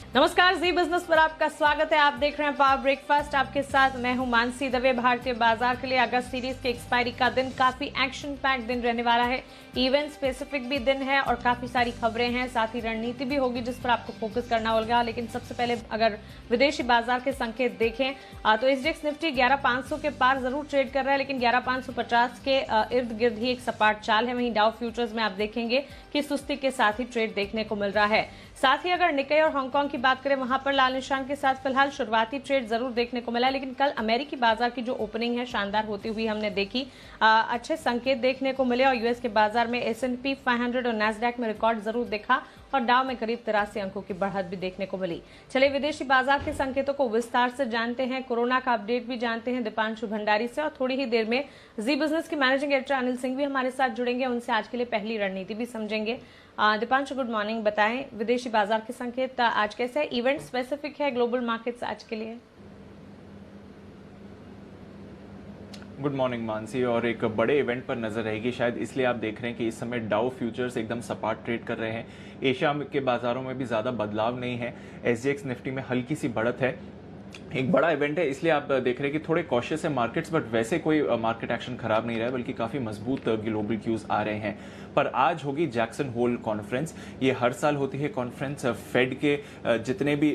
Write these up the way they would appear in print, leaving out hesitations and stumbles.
नमस्कार, जी बिजनेस पर आपका स्वागत है। आप देख रहे हैं पावर ब्रेकफास्ट। आपके साथ मैं हूं मानसी दवे। भारतीय बाजार के लिए अगस्त सीरीज के एक्सपायरी का दिन काफी एक्शन पैक दिन रहने वाला है। इवेंट स्पेसिफिक भी दिन है और काफी सारी खबरें हैं, साथ ही रणनीति भी होगी जिस पर आपको फोकस करना होगा। लेकिन सबसे पहले अगर विदेशी बाजार के संकेत देखें तो एसजीएक्स निफ्टी 11,500 के पार जरूर ट्रेड कर रहा है, लेकिन 11,550 के इर्द गिर्द ही एक सपाट चाल है। वहीं डाउ फ्यूचर्स में आप देखेंगे कि सुस्ती के साथ ही ट्रेड देखने को मिल रहा है। साथ ही अगर निकाई और हांगकांग की बात करें, वहां पर लाल निशान के साथ फिलहाल शुरुआती ट्रेड जरूर देखने को मिला, लेकिन कल अमेरिकी बाजार की जो ओपनिंग है शानदार होती हुई हमने देखी। अच्छे संकेत देखने को मिले और यूएस के बाजार में S&P 500 और नैस्डैक में रिकॉर्ड जरूर देखा और डाउ में करीब 83 अंकों की बढ़त भी देखने को मिली। चलिए विदेशी बाजार के संकेतों को विस्तार से जानते हैं, कोरोना का अपडेट भी जानते हैं दीपांशु भंडारी से, और थोड़ी ही देर में जी बिजनेस के मैनेजिंग एडिटर अनिल सिंह भी हमारे साथ जुड़ेंगे। उनसे आज के लिए पहली रणनीति भी समझेंगे। Deepanshu, good morning. बताएं विदेशी बाजार के संकेत आज कैसे है? इवेंट स्पेसिफिक है ग्लोबल मार्केट्स आज के लिए? Good morning Mansi. और एक बड़े इवेंट पर नजर रहेगी शायद, इसलिए आप देख रहे हैं कि इस समय डाउ फ्यूचर्स एकदम सपाट ट्रेड कर रहे हैं। एशिया के बाजारों में भी ज्यादा बदलाव नहीं है। एसजीएक्स निफ्टी में हल्की सी बढ़त है। एक बड़ा इवेंट है इसलिए आप देख रहे हैं कि थोड़े कॉशियस है मार्केट्स, बट वैसे कोई मार्केट एक्शन खराब नहीं रहा है, बल्कि काफी मजबूत ग्लोबल क्यूज आ रहे हैं। पर आज होगी जैक्सन होल कॉन्फ्रेंस। ये हर साल होती है कॉन्फ्रेंस। फेड के जितने भी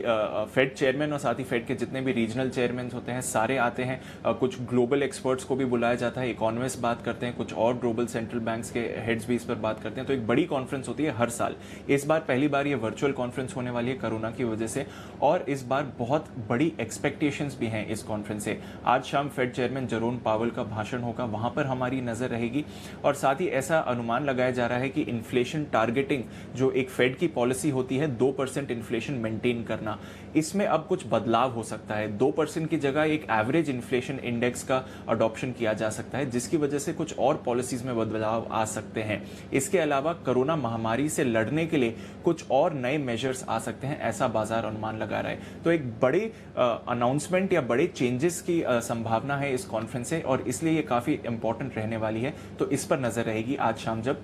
फेड चेयरमैन और साथ ही फेड के जितने भी रीजनल चेयरमैन होते हैं सारे आते हैं। कुछ ग्लोबल एक्सपर्ट्स को भी बुलाया जाता है, इकोनॉमिस्ट बात करते हैं, कुछ और ग्लोबल सेंट्रल बैंक्स के हेड्स भी इस पर बात करते हैं। तो एक बड़ी कॉन्फ्रेंस होती है हर साल। इस बार पहली बार ये वर्चुअल कॉन्फ्रेंस होने वाली है कोरोना की वजह से, और इस बार बहुत बड़ी एक्सपेक्टेशंस भी हैं इस कॉन्फ्रेंस से। आज शाम फेड चेयरमैन जेरोम पावेल का भाषण होगा, वहां पर हमारी नजर रहेगी। और साथ ही ऐसा अनुमान लगाया जा रहा है कि इन्फ्लेशन टारगेटिंग जो एक फेड की पॉलिसी होती है 2% इन्फ्लेशन मेंटेन करना, इसमें अब कुछ बदलाव हो सकता है। 2% की जगह एक एवरेज इन्फ्लेशन इंडेक्स का अडॉप्शन किया जा सकता है, जिसकी वजह से कुछ और पॉलिसीज में बदलाव आ सकते हैं। इसके अलावा कोरोना महामारी से लड़ने के लिए कुछ और नए मेजर्स आ सकते हैं, ऐसा बाजार अनुमान लगा रहा है। तो एक बड़े अनाउंसमेंट या बड़े चेंजेस की संभावना है इस कॉन्फ्रेंस से, और इसलिए ये काफी इंपॉर्टेंट रहने वाली है। तो इस पर नजर रहेगी आज शाम जब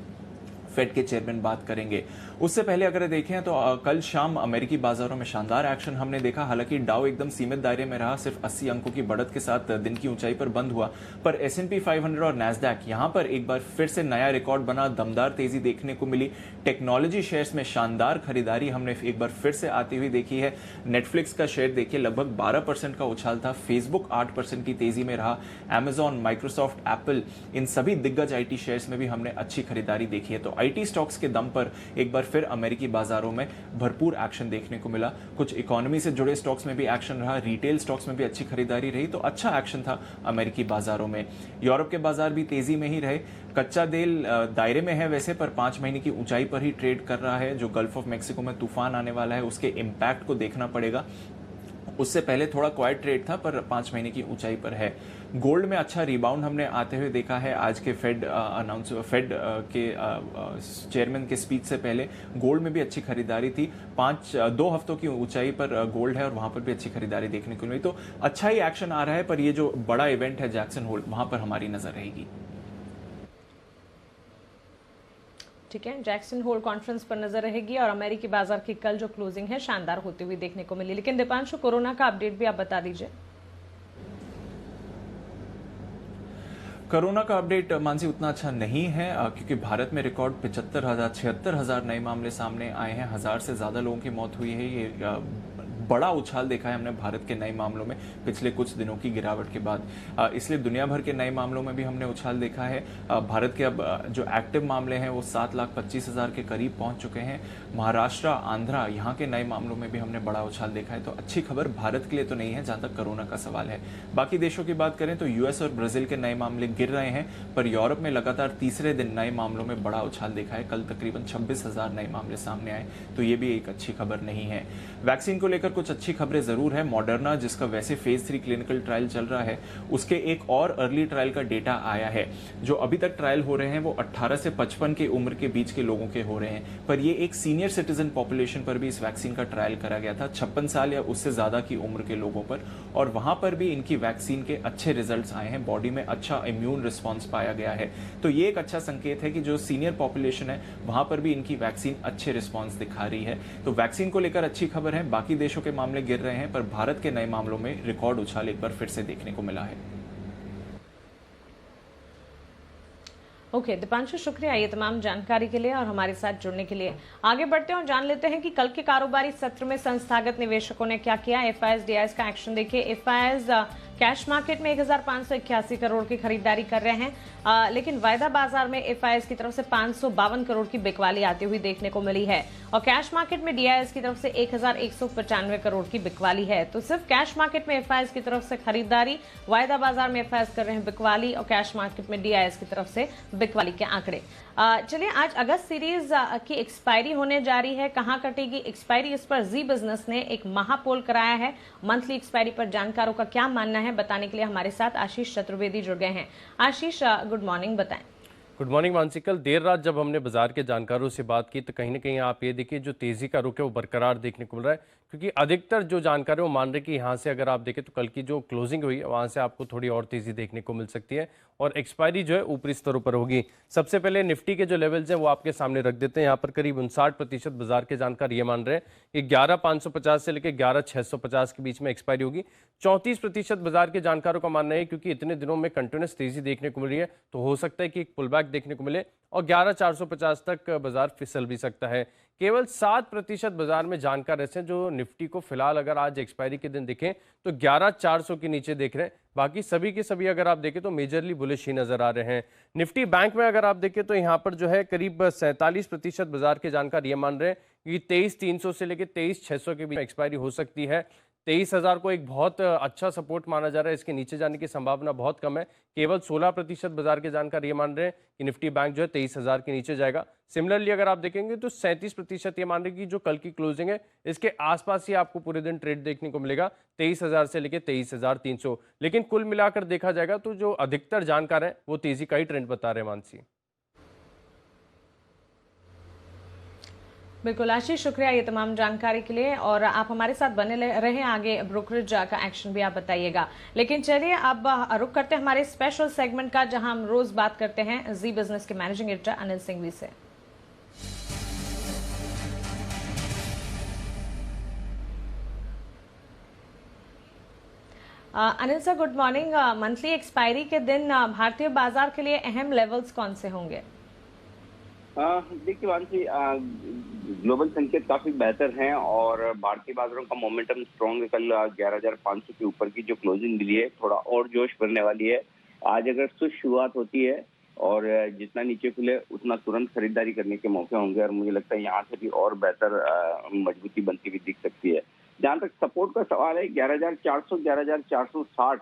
फेड के चेयरमैन बात करेंगे। उससे पहले अगर देखें तो कल शाम अमेरिकी बाजारों में शानदार एक्शन हमने देखा। हालांकि डाउ एकदम सीमित दायरे में रहा, सिर्फ 80 अंकों की बढ़त के साथ दिन की ऊंचाई पर बंद हुआ। पर S&P 500 और नैस्डैक यहां पर एक बार फिर से नया रिकॉर्ड बना, दमदार तेजी देखने को मिली। टेक्नोलॉजी शेयर्स में शानदार खरीदारी हमने एक बार फिर से आती हुई देखी है। नेटफ्लिक्स का शेयर देखिए लगभग 12% का उछाल था, फेसबुक 8% की तेजी में रहा। Amazon, माइक्रोसॉफ्ट, एप्पल, इन सभी दिग्गज आईटी शेयर्स में भी हमने अच्छी खरीदारी देखी है। तो आईटी स्टॉक्स के दम पर एक बार फिर अमेरिकी बाजारों में भरपूर एक्शन देखने को मिला। कुछ इकोनॉमी से जुड़े स्टॉक्स में भी एक्शन रहा, रिटेल स्टॉक्स में भी अच्छी खरीदारी रही। तो अच्छा एक्शन था अमेरिकी बाजारों में। यूरोप के बाजार भी तेजी में ही रहे। कच्चा तेल दायरे में है वैसे, पर 5 महीने की ऊंचाई पर ही ट्रेड कर रहा है। जो गल्फ ऑफ मेक्सिको में तूफान आने वाला है उसके इम्पैक्ट को देखना पड़ेगा। उससे पहले थोड़ा क्वाइट ट्रेड था, पर 5 महीने की ऊंचाई पर है। गोल्ड में अच्छा रिबाउंड हमने आते हुए देखा है। आज के फेड के चेयरमैन के स्पीच से पहले गोल्ड में भी अच्छी खरीदारी थी। 2 हफ्तों की ऊंचाई पर गोल्ड है और वहां पर भी अच्छी खरीदारी देखने को मिली। तो अच्छा ही एक्शन आ रहा है, पर ये जो बड़ा इवेंट है जैक्सन होल, वहां पर हमारी नजर रहेगी। ठीक है, जैक्सन होल कॉन्फ्रेंस पर नजर रहेगी और अमेरिकी बाजार की कल जो क्लोजिंग है शानदार होती हुई देखने को मिली। लेकिन दीपांशु, कोरोना का अपडेट भी आप बता दीजिए। कोरोना का अपडेट मानसी उतना अच्छा नहीं है, क्योंकि भारत में रिकॉर्ड 76,000 नए मामले सामने आए हैं। 1000 से ज्यादा लोगों की मौत हुई है। ये बड़ा उछाल देखा है हमने भारत के नए मामलों में पिछले कुछ दिनों की गिरावट के बाद। इसलिए दुनिया भर के नए मामलों में भी हमने उछाल देखा है। भारत के अब जो एक्टिव मामले हैं वो 7,25,000 के करीब पहुंच चुके हैं। महाराष्ट्र, आंध्रा, यहाँ के नए मामलों में भी हमने बड़ा उछाल देखा है। तो अच्छी खबर भारत के लिए तो नहीं है जहां तक कोरोना का सवाल है। बाकी देशों की बात करें तो यूएस और ब्राजील के नए मामले गिर रहे हैं, पर यूरोप में लगातार तीसरे दिन नए मामलों में बड़ा उछाल देखा है। कल तकरीबन 26,000 नए मामले सामने आए, तो ये भी एक अच्छी खबर नहीं है। वैक्सीन को लेकर कुछ अच्छी खबरें जरूर है। मॉडर्ना, जिसका वैसे फेज 3 क्लिनिकल ट्रायल चल रहा है, उसके एक और अर्ली ट्रायल का डेटा आया है। जो अभी तक ट्रायल हो रहे हैं वो 18 से 55 की उम्र के बीच के लोगों के हो रहे हैं, पर ये एक सीनियर सिटीजन पॉपुलेशन पर भी इस वैक्सीन का ट्रायल करा गया था, 56 साल या उससे ज्यादा की उम्र के लोगों पर, और वहां पर भी इनकी वैक्सीन के अच्छे रिजल्ट्स आए हैं, बॉडी में अच्छा इम्यून रिस्पॉन्स पाया गया है। तो ये एक अच्छा संकेत है कि जो सीनियर पॉपुलेशन है वहां पर भी इनकी वैक्सीन अच्छे रिस्पॉन्स दिखा रही है। तो वैक्सीन को लेकर अच्छी खबर है। बाकी देशों के मामले गिर रहे हैं, पर भारत के नए मामलों में रिकॉर्ड उछाल एक बार फिर से देखने को मिला है। ओके दीपांशु, शुक्रिया ये तमाम जानकारी के लिए और हमारे साथ जुड़ने के लिए। आगे बढ़ते हैं और जान लेते हैं कि कल के कारोबारी सत्र में संस्थागत निवेशकों ने क्या किया। एफआईएस डीआईएस का एक्शन देखिए। एफआईएस कैश मार्केट में 1581 करोड़ की खरीदारी कर रहे हैं, लेकिन वायदा बाजार में एफआईएस की तरफ से 552 करोड़ की बिकवाली आती हुई देखने को मिली है और कैश मार्केट में डीआईएस की तरफ से 1195 करोड़ की बिकवाली है। तो सिर्फ कैश मार्केट में एफआईएस की तरफ से खरीदारी, वायदा बाजार में एफआईएस कर रहे हैं बिकवाली और कैश मार्केट में डीआईएस की तरफ से बिकवाली के आंकड़े। चलिए, आज अगस्त सीरीज की एक्सपायरी होने जा रही है। कहां कटेगी एक्सपायरी, इस पर जी बिजनेस ने एक महापोल कराया है। मंथली एक्सपायरी पर जानकारों का क्या मानना है, बताने के लिए हमारे साथ आशीष चतुर्वेदी जुड़ गए हैं। आशीष, गुड मॉर्निंग, बताएं। Good morning Mansi. कल देर रात जब हमने बाजार के जानकारों से बात की तो कहीं ना कहीं आप ये देखिए जो तेजी का रुख है वो बरकरार देखने को मिल रहा है, क्योंकि अधिकतर जो जानकार है वो मान रहे कि यहाँ से अगर आप देखें तो कल की जो क्लोजिंग हुई है वहाँ से आपको थोड़ी और तेजी देखने को मिल सकती है और एक्सपायरी जो है ऊपरी स्तरों पर होगी। सबसे पहले निफ्टी के जो लेवल्स हैं वो आपके सामने रख देते हैं। यहाँ पर करीब 59% बाजार के जानकार ये मान रहे हैं कि 11,550 से लेकर 11,650 के बीच में एक्सपायरी होगी। 34% बाजार के जानकारों का मानना है क्योंकि इतने दिनों में कंटिन्यूस तेजी देखने को मिल रही है तो हो सकता है कि एक पुलबैक देखने को मिले और 11,450 तक बाजार फिसल भी सकता है। केवल 7% बाजार में जानकार ऐसे हैं जो निफ्टी को फिलहाल अगर आज एक्सपायरी के दिन देखें तो 11,400 के नीचे देख रहे हैं। बाकी सभी के सभी अगर आप देखें तो मेजरली बुलिश ही नजर आ रहे हैं। निफ्टी बैंक में अगर आप देखें तो यहाँ पर जो है करीब 47% बाजार के जानकार ये मान रहे हैं कि 23,300 से लेकर 23,600 के बीच एक्सपायरी हो सकती है। 23,000 को एक बहुत अच्छा सपोर्ट माना जा रहा है, इसके नीचे जाने की संभावना बहुत कम है। केवल 16% बाजार के जानकार ये मान रहे हैं कि निफ्टी बैंक जो है 23,000 के नीचे जाएगा। सिमिलरली अगर आप देखेंगे तो 37% ये मान रहे हैं कि जो कल की क्लोजिंग है इसके आसपास ही आपको पूरे दिन ट्रेड देखने को मिलेगा, 23,000 से लेकर 23,300। लेकिन कुल मिलाकर देखा जाएगा तो जो अधिकतर जानकार हैं वो तेजी का ही ट्रेंड बता रहे हैं मानसी। बिल्कुल आशीष, शुक्रिया ये तमाम जानकारी के लिए और आप हमारे साथ बने रहें। आगे ब्रोकरेज का एक्शन भी आप बताइएगा। लेकिन चलिए अब रुक करते हैं हमारे स्पेशल सेगमेंट का, जहां हम रोज बात करते हैं जी बिजनेस के मैनेजिंग एडिटर अनिल सिंघवी से। Anil sir, good morning. Monthly expiry के दिन भारतीय बाजार के लिए अहम लेवल्स कौन से होंगे? देखिए वांसी, ग्लोबल संकेत काफी बेहतर हैं और भारतीय बाजारों का मोमेंटम स्ट्रॉन्ग है। कल 11,500 के ऊपर की जो क्लोजिंग मिली है थोड़ा और जोश भरने वाली है। आज अगर सुस्त शुरुआत होती है और जितना नीचे खुले उतना तुरंत खरीदारी करने के मौके होंगे और मुझे लगता है यहाँ से भी और बेहतर मजबूती बनती हुई दिख सकती है। जहाँ तक सपोर्ट का सवाल है, 11,400 11,460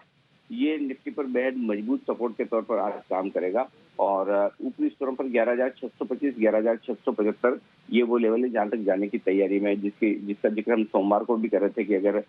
ये निफ्टी पर बेहद मजबूत सपोर्ट के तौर पर आज काम करेगा और ऊपरी स्तरों पर 11,625 11,675 ये वो लेवल है जहां तक जाने की तैयारी में, जिसका जिक्र हम सोमवार को भी कर रहे थे कि अगर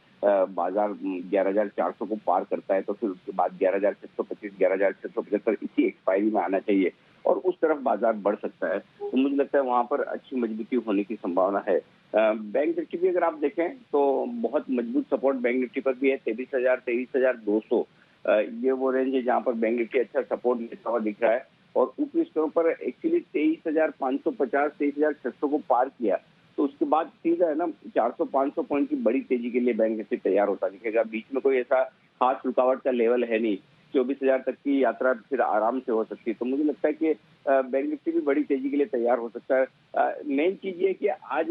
बाजार 11,400 को पार करता है तो फिर उसके बाद 11,625 11,675 इसी एक्सपायरी में आना चाहिए और उस तरफ बाजार बढ़ सकता है। तो मुझे लगता है वहां पर अच्छी मजबूती होने की संभावना है। बैंक निफ्टी भी अगर आप देखें तो बहुत मजबूत सपोर्ट बैंक निफ्टी पर भी है। 23,000 23,200 ये वो रेंज है जहां पर बैंक निफ्टी अच्छा सपोर्ट लेता हुआ दिख रहा है और ऊपरी स्तरों पर एक्चुअली 23,550 23,600 को पार किया तो उसके बाद सीधा है ना 400-500 पॉइंट की बड़ी तेजी के लिए बैंक निफ्टी तैयार होता दिखेगा। बीच में कोई ऐसा खास रुकावट का लेवल है नहीं। 24,000 तक की यात्रा फिर आराम से हो सकती है। तो मुझे लगता है कि बैंक निफ्टी भी बड़ी तेजी के लिए तैयार हो सकता है। मेन चीज ये कि आज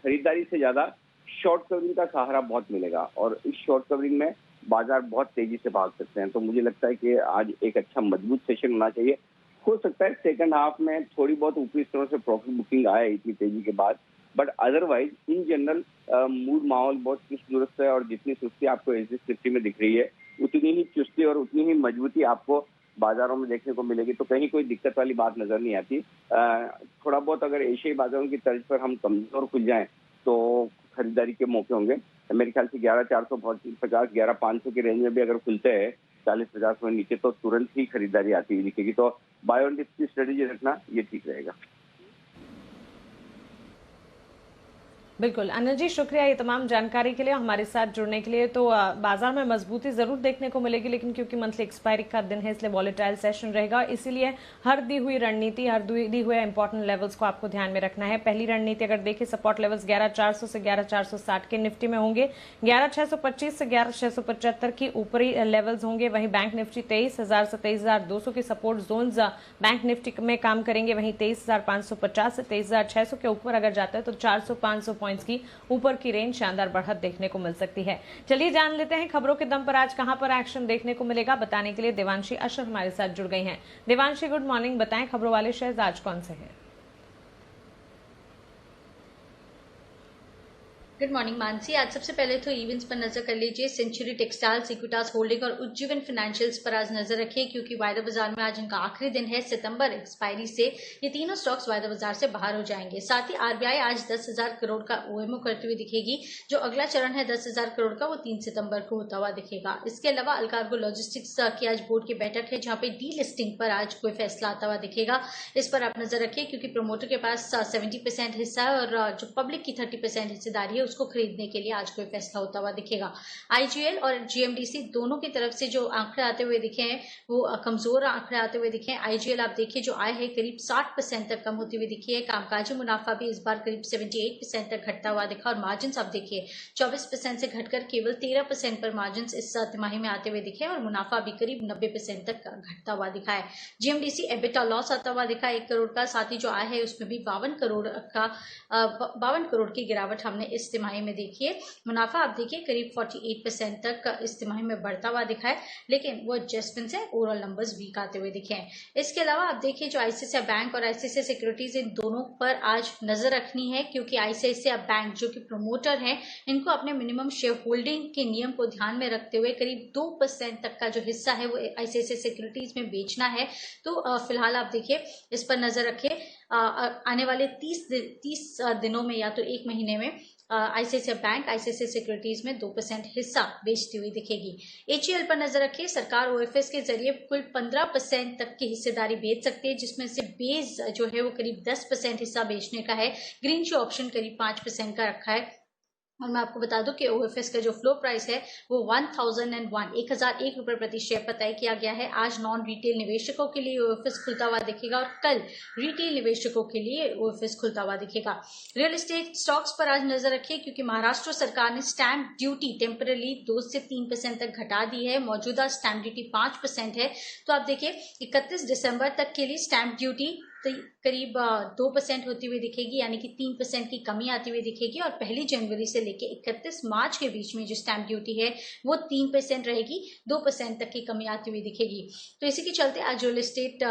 खरीदारी से ज्यादा शॉर्ट कवरिंग का सहारा बहुत मिलेगा और इस शॉर्ट कवरिंग में बाजार बहुत तेजी से भाग सकते हैं। तो मुझे लगता है कि आज एक अच्छा मजबूत सेशन होना चाहिए। हो सकता है सेकंड हाफ में थोड़ी बहुत ऊपरी स्तरों से प्रॉफिट बुकिंग आए इतनी तेजी के बाद, but otherwise in general mood माहौल बहुत चुस्त दुरुस्त है और जितनी सुस्ती आपको एसएस 50 में दिख रही है उतनी ही चुस्ती और उतनी ही मजबूती आपको बाजारों में देखने को मिलेगी। तो कहीं कोई दिक्कत वाली बात नजर नहीं आती। थोड़ा बहुत अगर एशियाई बाजारों की तर्ज पर हम कमजोर खुल जाएं तो खरीदारी के मौके होंगे। मेरे ख्याल से 11,450, 11,500 की रेंज में भी अगर खुलते हैं 40-50 में नीचे, तो तुरंत ही खरीदारी आती हुई दिखेगी। तो बाय ऑन डिप्स की स्ट्रेटेजी रखना ये ठीक रहेगा। बिल्कुल अनिल जी, शुक्रिया ये तमाम जानकारी के लिए, हमारे साथ जुड़ने के लिए। तो बाजार में मजबूती जरूर देखने को मिलेगी, लेकिन क्योंकि मंथली एक्सपायरी का दिन है इसलिए वॉलेटाइल सेशन रहेगा। इसीलिए हर दी हुई रणनीति, हर दी हुए इंपॉर्टेंट लेवल्स को आपको ध्यान में रखना है। पहली रणनीति अगर देखिए, सपोर्ट लेवल्स 11,400 से 11,460 के निफ्टी में होंगे, 11,625 से 11,675 की ऊपरी लेवल्स होंगे। वहीं बैंक निफ्टी 23,000 से 23,200 के सपोर्ट जोन्स बैंक निफ्टी में काम करेंगे। वहीं 23,550 से 23,600 के ऊपर अगर जाता है तो 400-500 पॉइंट्स की ऊपर की रेंज शानदार बढ़त देखने को मिल सकती है। चलिए जान लेते हैं खबरों के दम पर आज कहां पर एक्शन देखने को मिलेगा। बताने के लिए देवांशी अशर हमारे साथ जुड़ गई हैं। Devanshi, good morning. बताएं खबरों वाले शेयर्स आज कौन से हैं? Good morning Mansi. आज सबसे पहले तो इवेंट्स पर नजर कर लीजिए। सेंचुरी टेक्सटाइल्स, इक्विटास होल्डिंग और उज्जीवन फाइनेंशियल्स पर आज नजर रखिए, क्योंकि वायदा बाजार में आज इनका आखिरी दिन है। सितंबर एक्सपायरी से ये तीनों स्टॉक्स वायदा बाजार से बाहर हो जाएंगे। साथ ही आरबीआई आज 10,000 करोड़ का ओएमओ करते हुए दिखेगी। जो अगला चरण है 10,000 करोड़ का, वो 3 सितंबर को होता हुआ दिखेगा। इसके अलावा अलकार्गो लॉजिस्टिक्स की आज बोर्ड की बैठक है, जहां पे डी लिस्टिंग पर आज कोई फैसला आता हुआ दिखेगा। इस पर आप नजर रखिए, क्योंकि प्रमोटर के पास 70% हिस्सा है और जो पब्लिक की 30% हिस्सेदारी है उसको खरीदने के लिए आज कोई फैसला होता हुआ दिखेगा। आईजीएल और जीएमडीसी दोनों की तरफ से जो आंकड़े आते हुए दिखे हैं वो कमजोर आंकड़े आते हुए दिखे हैं। आईजीएल आप देखिए जो आय है करीब 60% तक कम होती हुई दिखी है। कामकाजी मुनाफा भी इस बार करीब 78% तक घटता हुआ दिखा और मार्जिन आप देखिए 24% से घटकर केवल 13% पर मार्जिन इस तिमाही में आते हुए दिखे और मुनाफा भी करीब 90% तक घटता हुआ दिखा है। जीएमडीसी एबिटा लॉस आता हुआ दिखा 1 करोड़ का। साथ ही जो आय है उसमें भी 52 करोड़ की गिरावट हमने इस तिमाही में देखी है। मुनाफा आप देखिए करीब 48% तक इस तिमाही में बढ़ता हुआ दिखा है, लेकिन वो एडजस्टमेंट से ओवरऑल नंबर्स वीक आते हुए दिखे हैं। इसके अलावा आप देखिए जो आईसीआईसीआई बैंक और आईसीआईसीआई सिक्योरिटीज, इन दोनों पर आज नजर रखनी है, क्योंकि आईसीआईसीआई बैंक जो कि प्रमोटर हैं, इनको अपने मिनिमम शेयर होल्डिंग के नियम को ध्यान में रखते हुए करीब 2% तक का जो हिस्सा है वो आईसीआईसीआई सिक्योरिटीज में बेचना है। तो फिलहाल आप देखिए इस पर नजर रखिए। आने वाले 30 दिनों में या तो 1 महीने में आईसीआईसीआई बैंक आईसीआईसीआई सिक्योरिटीज में 2% हिस्सा बेचती हुई दिखेगी। एचईएल पर नजर रखिए। सरकार ओएफएस के जरिए कुल 15% तक की हिस्सेदारी बेच सकती है, जिसमें से बेस जो है वो करीब 10% हिस्सा बेचने का है। ग्रीन शू ऑप्शन करीब 5% का रखा है। और मैं आपको बता दूं कि ओएफएस का जो फ्लो प्राइस है वो 1001 रुपए प्रति शेयर पर तय किया गया है। आज नॉन रिटेल निवेशकों के लिए ओएफएस खुलता हुआ दिखेगा और कल रिटेल निवेशकों के लिए ओएफएस खुलता हुआ दिखेगा। रियल एस्टेट स्टॉक्स पर आज नजर रखिए, क्योंकि महाराष्ट्र सरकार ने स्टैंप ड्यूटी टेम्पररी 2 से 3% तक घटा दी है। मौजूदा स्टैंप ड्यूटी 5% है। तो आप देखिए 31 दिसंबर तक के लिए स्टैंप ड्यूटी करीब 2% होती हुई दिखेगी, यानी कि 3% की कमी आती हुई दिखेगी। और 1 जनवरी से लेकर 31 मार्च के बीच में जो स्टैंप ड्यूटी है वो 3% रहेगी, 2% तक की कमी आती हुई दिखेगी। तो इसी के चलते आज रियल एस्टेट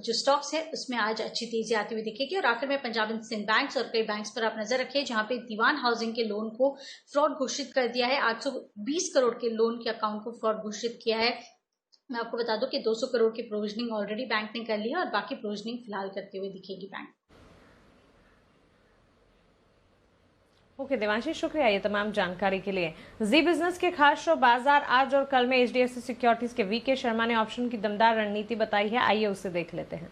जो स्टॉक्स है उसमें आज अच्छी तेजी आती हुई दिखेगी। और आखिर में पंजाब एंड सिंध बैंक्स और कई बैंक्स पर आप नजर रखिए, जहां पे दीवान हाउसिंग के लोन को फ्रॉड घोषित कर दिया है। 820 करोड़ के लोन के अकाउंट को फ्रॉड घोषित किया है। मैं आपको बता दूं कि 200 करोड़ की प्रोविजनिंग ऑलरेडी बैंक ने कर ली है और बाकी प्रोविजनिंग फिलहाल करते हुए दिखेगी बैंक। ओके देवांशी, शुक्रिया ये तमाम जानकारी के लिए। जी बिजनेस के खास शो बाजार आज और कल में एचडीएफसी सिक्योरिटीज के वीके शर्मा ने ऑप्शन की दमदार रणनीति बताई है। आइए उसे देख लेते हैं।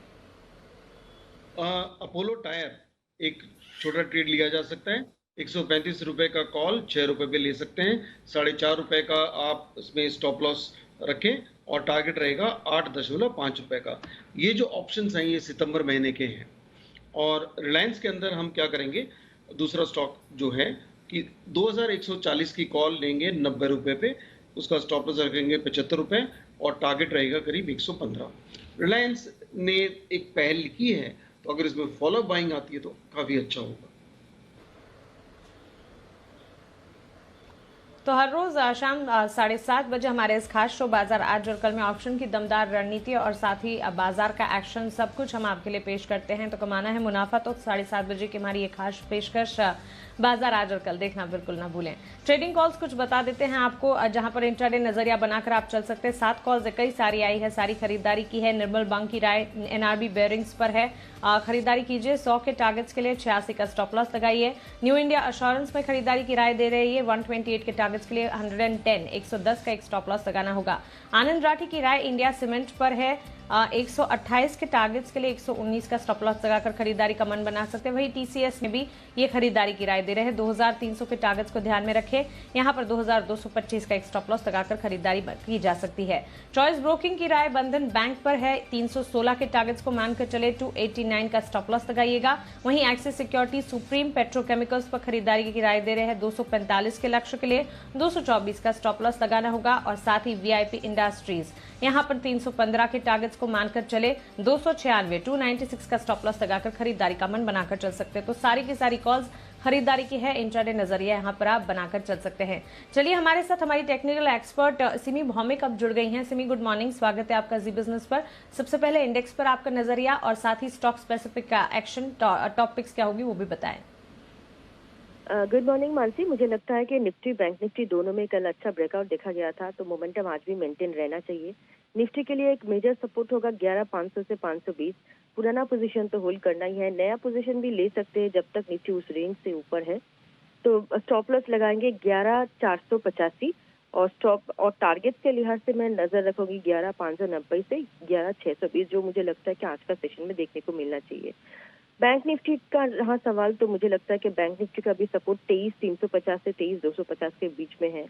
अपोलो टायर एक छोटा ट्रेड लिया जा सकता है। 135 रुपए का कॉल 6 रुपए पे ले सकते हैं। 4.5 रुपए का आप इसमें स्टॉप लॉस रखें और टारगेट रहेगा 8.5 रुपए का। ये जो ऑप्शंस हैं ये सितंबर महीने के हैं। और रिलायंस के अंदर हम क्या करेंगे, दूसरा स्टॉक जो है कि 2140 की कॉल लेंगे 90 रुपए पे, उसका स्टॉप लॉस रखेंगे 75 रुपए और टारगेट रहेगा करीब 115। रिलायंस ने एक पहल की है, तो अगर इसमें फॉलो बाइंग आती है तो काफी अच्छा होगा। तो हर रोज शाम 7:30 बजे हमारे इस खास शो बाजार आज और कल में ऑप्शन की दमदार रणनीति और साथ ही बाजार का एक्शन सब कुछ हम आपके लिए पेश करते हैं। तो कमाना है मुनाफा तो 7:30 बजे की हमारी ये खास पेशकश बाजार आज और कल देखना बिल्कुल ना भूलें। ट्रेडिंग कॉल्स कुछ बता देते हैं आपको, जहां पर इंट्राडे नजरिया बनाकर आप चल सकते हैं। 7 कॉल्स कई सारी आई है, सारी खरीदारी की है। निर्मल बांग की राय एनआरबी बेयरिंग्स पर है, खरीदारी कीजिए। 100 के टारगेट्स के लिए 86 का स्टॉप लॉस लगाइए। न्यू इंडिया अश्योरेंस में खरीदारी की राय दे रही है। 128 के टारगेट्स के लिए 110 110 का एक स्टॉप लॉस लगाना होगा। आनंद राठी की राय इंडिया सीमेंट पर है, 128 के टारगेट्स के लिए 119 का स्टॉप लॉस लगाकर खरीदारी का मन बना सकते हैं। वही टीसीएस में भी ये खरीदारी की राय दे रहे हैं। 2300 के टारगेट्स को ध्यान में रखें, यहां पर 2225 का एक स्टॉप लॉस लगाकर खरीदारी की जा सकती है। चॉइस ब्रोकिंग की राय बंधन बैंक पर है, 316 के टारगेट्स को मानकर चले 289 का स्टॉप लॉस लगाइएगा। वहीं एक्सिस सिक्योरिटी सुप्रीम पेट्रोकेमिकल्स पर खरीदारी की राय दे रहे हैं। 245 के लक्ष्य के लिए 224 का स्टॉप लॉस लगाना होगा। और साथ ही वीआईपी इंडस्ट्रीज यहां पर 315 के टारगेट्स को मानकर चले 296 का स्टॉप लॉस लगाकर खरीदारी का मन बनाकर चल सकते हैं। तो सारी की सारी कॉल्स खरीदारी की है, इंट्राडे नजरिया यहां पर आप बनाकर चल सकते हैं। चलिए हमारे साथ हमारी टेक्निकल एक्सपर्ट सिमी भौमिक अब जुड़ गई हैं। सिमी गुड मॉर्निंग, स्वागत है आपका जी बिजनेस पर। सबसे पहले इंडेक्स पर आपका नजरिया और साथ ही स्टॉक स्पेसिफिक का एक्शन टॉपिक्स क्या होगी वो भी बताएं। गुड मॉर्निंग मानसी, मुझे लगता है कि निफ्टी बैंक निफ्टी दोनों में कल अच्छा ब्रेकआउट देखा गया था, तो मोमेंटम आज भी मेंटेन रहना चाहिए। निफ्टी के लिए एक मेजर सपोर्ट होगा 11,500 से 520। पुराना पोजीशन तो होल्ड करना ही है, नया पोजीशन भी ले सकते हैं जब तक निफ्टी उस रेंज से ऊपर है। तो स्टॉप लॉस लगाएंगे 11,485 और स्टॉप और टारगेट के लिहाज से मैं नजर रखूंगी 11,590 से 11,620, जो मुझे लगता है कि आज का सेशन में देखने को मिलना चाहिए। बैंक निफ्टी का रहा सवाल, तो मुझे लगता है कि बैंक निफ्टी का भी सपोर्ट 23,350 से 23,250 के बीच में है।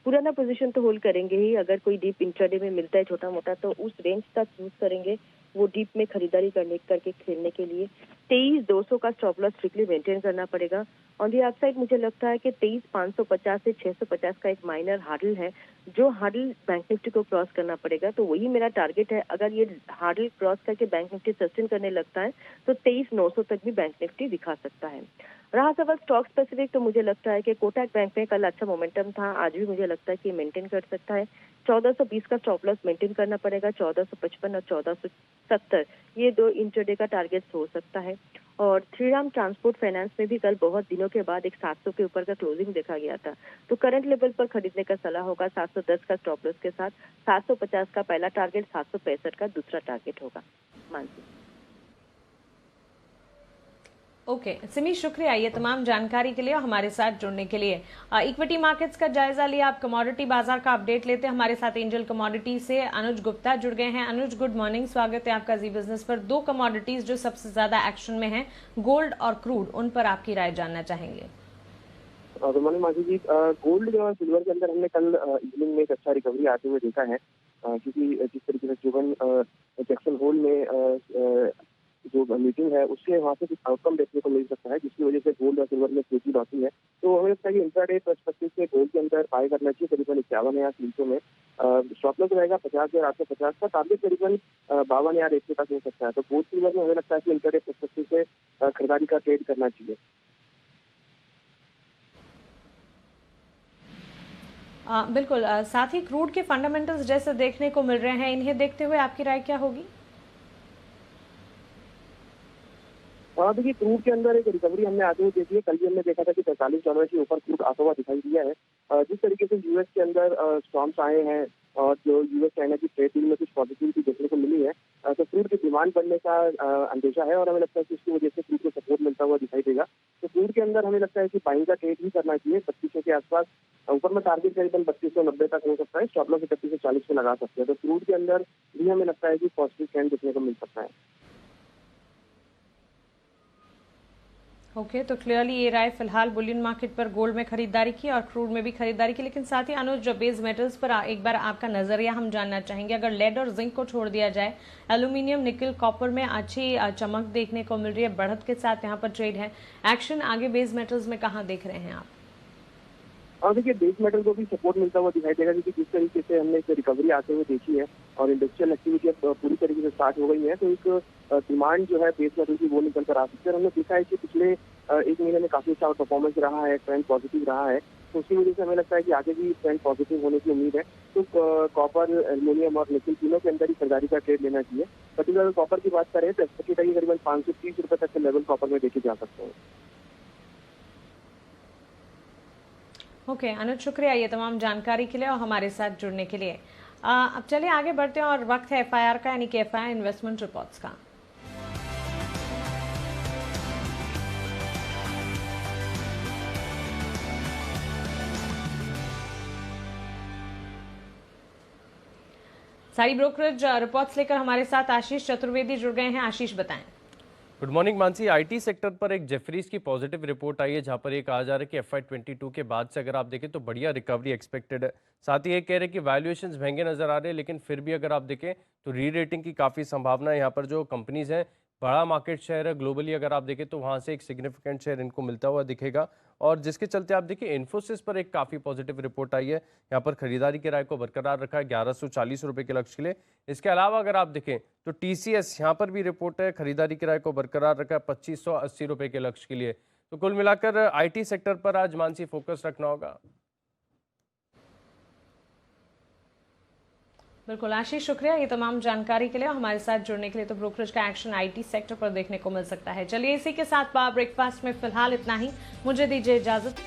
पुराना पोजीशन तो होल्ड करेंगे ही, अगर कोई डीप इंट्राडे में मिलता है छोटा मोटा तो उस रेंज तक यूज करेंगे वो डीप में खरीदारी करके खेलने के लिए। 23,200 का स्टॉप लॉस स्ट्रिक्टली मेंटेन करना पड़ेगा। ऑन दी अपसाइड मुझे लगता है कि 23,550 से 650 का एक माइनर हार्डल है, जो हार्डल बैंक निफ्टी को क्रॉस करना पड़ेगा, तो वही मेरा टारगेट है। अगर ये हार्डल क्रॉस करके बैंक निफ्टी सस्टेन करने लगता है तो 23,900 तक भी बैंक निफ्टी दिखा सकता है। रहा सवाल स्टॉक स्पेसिफिक, तो मुझे लगता है कि कोटक बैंक में कल अच्छा मोमेंटम था, आज भी मुझे लगता है कि मेंटेन कर सकता है। 1420 का स्टॉप लॉस मेंटेन करना पड़ेगा। 1455 और 1470 ये दो इंट्राडे का टारगेट हो सकता है। और श्रीराम ट्रांसपोर्ट फाइनेंस में भी कल बहुत दिनों के बाद एक 700 के ऊपर का क्लोजिंग देखा गया था, तो करंट लेवल पर खरीदने का सलाह होगा 710 का स्टॉप लॉस के साथ। 750 का पहला टारगेट, 765 का दूसरा टारगेट होगा। मानसी ओके सिमी, शुक्रिया ये तमाम जानकारी के लिए और हमारे साथ जुड़ने के लिए। इक्विटी मार्केट्स का जायजा लिया, आप कमोडिटी बाजार का अपडेट लेते हैं। हमारे साथ एंजल कमोडिटी से अनुज गुप्ता जुड़ गए हैं। अनुज गुड मॉर्निंग, स्वागत है आपका जी बिजनेस पर। 2 कमोडिटीज जो सबसे ज्यादा एक्शन में हैं, गोल्ड और क्रूड, उन पर आपकी राय जानना चाहेंगे। गुड मॉर्निंग मासी जी। गोल्ड और सिल्वर के अंदर हमने कल इवनिंग में एक अच्छा रिकवरी आते हुए देखा है, क्योंकि जिस तरीके से जुबन जैक्सन होल में जो मीटिंग है उससे वहाँ से कुछ आउटकम देखने को मिल सकता है, जिसकी वजह से गोल्ड और सिल्वर में तेजी लौटी है। तो हमें लगता है कि इंट्राडे पर्सपेक्टिव से गोल्ड के अंदर बाय करना चाहिए करीबन 51 या 300 में। स्टॉप लॉस रहेगा 50,850 का, टारगेट करीबन 52,100 तक हो सकता है। तो गोल्ड सिल्वर में हमें लगता है कि इंट्राडे पर्सपेक्टिव से खरीदारी का ट्रेड करना चाहिए। बिल्कुल, साथ ही क्रूड के फंडामेंटल्स जैसे देखने को मिल रहे हैं, इन्हें देखते हुए आपकी राय क्या होगी? हाँ देखिए, क्रूड के अंदर एक रिकवरी हमने आते हुए देखी है। कल भी हमने देखा था कि $45 के ऊपर क्रूड आता हुआ दिखाई दिया है। जिस तरीके से यूएस के अंदर स्टॉर्म्स आए हैं और जो यूएस चाइना की ट्रेड डील में कुछ पॉजिटिविटी देखने को मिली है, तो क्रूड की डिमांड बढ़ने का अंदेशा है और हमें लगता है कि इसकी वजह से क्रूड को सपोर्ट मिलता हुआ दिखाई देगा। तो क्रूड के अंदर हमें लगता है कि बाइंग का ट्रेड ही करना चाहिए 3200 के आसपास। ऊपर में टारगेट करीबन 3290 तक हो सकता है, स्टॉप लॉस 3140 पे लगा सकते हैं। तो क्रूड के अंदर भी हमें लगता है कि पॉजिटिव ट्रेंड देखने को मिल सकता है। ओके, तो क्लियरली ये राय फिलहाल बुलियन मार्केट पर गोल्ड में खरीदारी की और क्रूड में भी खरीदारी की। लेकिन साथ ही अनुज, बेस मेटल्स पर एक बार आपका नजरिया हम जानना चाहेंगे। अगर लेड और जिंक को छोड़ दिया जाए, एल्यूमिनियम, निकल, कॉपर में अच्छी चमक देखने को मिल रही है, बढ़त के साथ यहाँ पर ट्रेड है। एक्शन आगे बेस मेटल्स में कहाँ देख रहे हैं आप? और देखिए, बेस मेटल को भी सपोर्ट मिलता हुआ दिखाई देगा, क्योंकि जिस तरीके से हमने एक रिकवरी आते हुए देखी है और इंडस्ट्रियल एक्टिविटी अब पूरी तरीके से स्टार्ट हो गई है, तो एक डिमांड जो है बेस मेटल की वो निकल कर आ सकती है। हमने देखा है कि पिछले 1 महीने में काफी अच्छा परफॉर्मेंस रहा है, ट्रेंड पॉजिटिव रहा है। तो उसकी वजह से हमें लगता है कि आगे भी ट्रेंड पॉजिटिव होने की उम्मीद है। तो कॉपर, एल्यूमिनियम और निकल तीनों के अंदर ही खरीदारी का ट्रेड लेना चाहिए। पर्टिकुलर कॉपर की बात करें तो एक्सपेक्टेड करीबन 530 रुपए तक के लेवल कॉपर में देखे जा सकते हैं। ओके अनुज, शुक्रिया ये तमाम जानकारी के लिए और हमारे साथ जुड़ने के लिए। अब चलिए आगे बढ़ते हैं और वक्त है एफआईआर का, यानी कि एफआईआर इन्वेस्टमेंट रिपोर्ट्स का। सारी ब्रोकरेज रिपोर्ट्स लेकर हमारे साथ आशीष चतुर्वेदी जुड़ गए हैं। आशीष बताएं। Good morning Mansi. IT sector पर एक जेफरीज की पॉजिटिव रिपोर्ट आई है, जहां पर ये कहा जा रहा है कि FY22 के बाद से अगर आप देखें तो बढ़िया रिकवरी एक्सपेक्टेड है। साथ ही ये कह रहे हैं कि वैल्यूएशंस महंगे नजर आ रहे हैं, लेकिन फिर भी अगर आप देखें तो री रेटिंग की काफ़ी संभावना है। यहाँ पर जो कंपनीज हैं, बड़ा मार्केट शेयर है ग्लोबली, अगर आप देखें तो वहाँ से एक सिग्निफिकेंट शेयर इनको मिलता हुआ दिखेगा, और जिसके चलते आप देखिए इन्फोसिस पर एक काफ़ी पॉजिटिव रिपोर्ट आई है। यहाँ पर खरीदारी के राय को बरकरार रखा है 1140 रुपये के लक्ष्य के लिए। इसके अलावा अगर आप देखें तो TCS यहाँ पर भी रिपोर्ट है, खरीदारी के राय को बरकरार रखा है 2580 रुपये के लक्ष्य के लिए। तो कुल मिलाकर IT सेक्टर पर आज मानसी फोकस रखना होगा। बिल्कुल आशीष, शुक्रिया ये तमाम जानकारी के लिए और हमारे साथ जुड़ने के लिए। तो ब्रोकरेज का एक्शन IT सेक्टर पर देखने को मिल सकता है। चलिए इसी के साथ पावर ब्रेकफास्ट में फिलहाल इतना ही, मुझे दीजिए इजाजत।